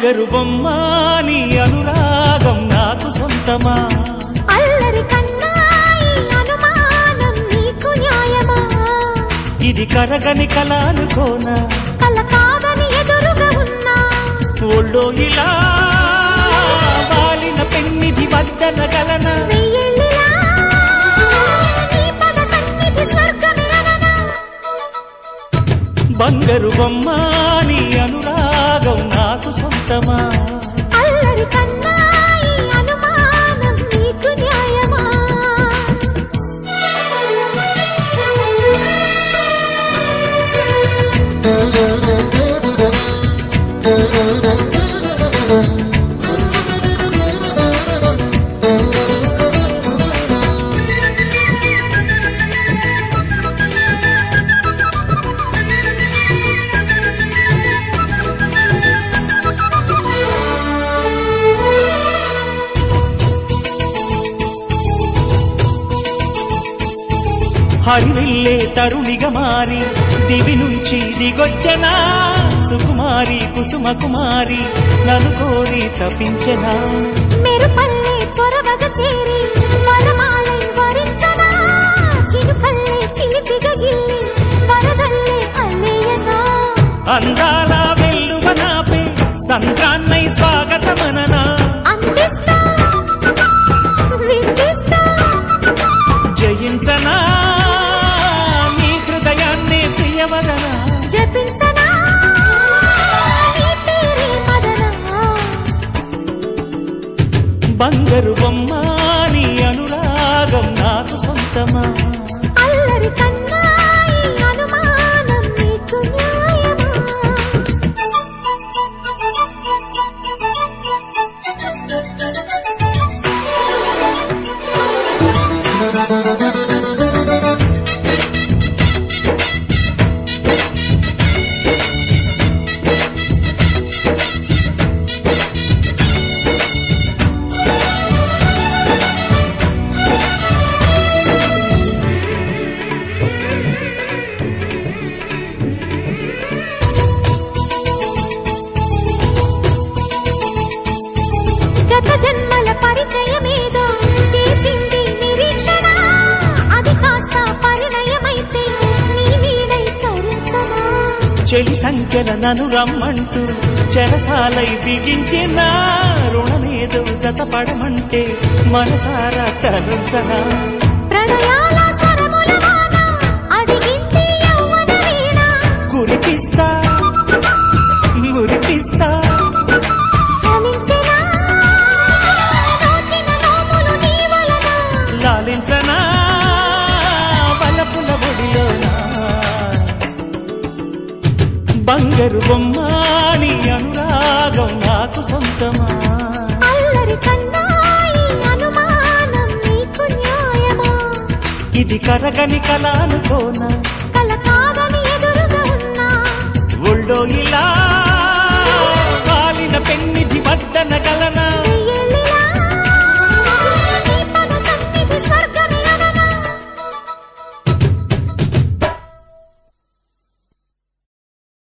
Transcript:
బంగారు బొమ్మ నీ అనురాగం నాకు సొంతమా అల్లరి కన్నాయి అనుమానం నీకు న్యాయమా ఇది కరగని కల అనుకోనా కల కాదని ఎదురుగా ఉన్నా ఒళ్ళో ఇలా వాలిన పెన్నిది వద్దనగలనా వెయ్యేళ్ళిలా నీ పద సన్నిధి స్వర్గమే అననా బంగారు బొమ్మ నీ అనురాగం నాకు సొంతమా అల్లరి కన్నాయి అనుమానం నీకు న్యాయమా హరివిల్లే తరుణిగా మారి దివి నుంచి దిగొచ్చనా సుకుమారి కుసుమ కుమారి నన్ను కోరి తపించనా మెరుపల్లే చొరవగ చేరి వరమాలై వరించనా చిరుపల్లే చిలిపిగా గిల్లి వరదల్లే అల్లేయనా అందాల వెల్లువనాపే సంద్రాన్నై స్వాగతమననా అందిస్తా విందిస్తా జయించనా జపించనా నీ పేరే మదనా బంగారు బొమ్మ నీ అనురాగం నాకు సొంతమా అల్లరి కన్నాయి అనుమానం నీకు న్యాయమా గత జన్మల పరిచయమేదో చేసింది నిరీక్షణ అది కాస్త పరిణయమైతే నీ నీడై తరించనా చెలి సంఖ్యల నన్ను రమ్మంటూ చెరసాలై బిగించిన రుణమేదో జతపడమంటే మనసారా తరించనా ప్రణయాల సరముల వాన అడిగింది యవ్వన వీణ కురిపిస్తా మురిపిస్తా ఫలించెనా దోచిన నోములు నీ వలన లాలించనా వలపుల ఒడిలోనా బంగారు బొమ్మ నీ అనురాగం నాకు సొంతమా అల్లరి కన్నాయి అనుమానం నీకు న్యాయమా ఇది కరగని కల అనుకోనా కల కాదని ఎదురుగా ఉన్నా ఒళ్ళో ఇలా వాలిన పెన్నిది వద్దనగలనా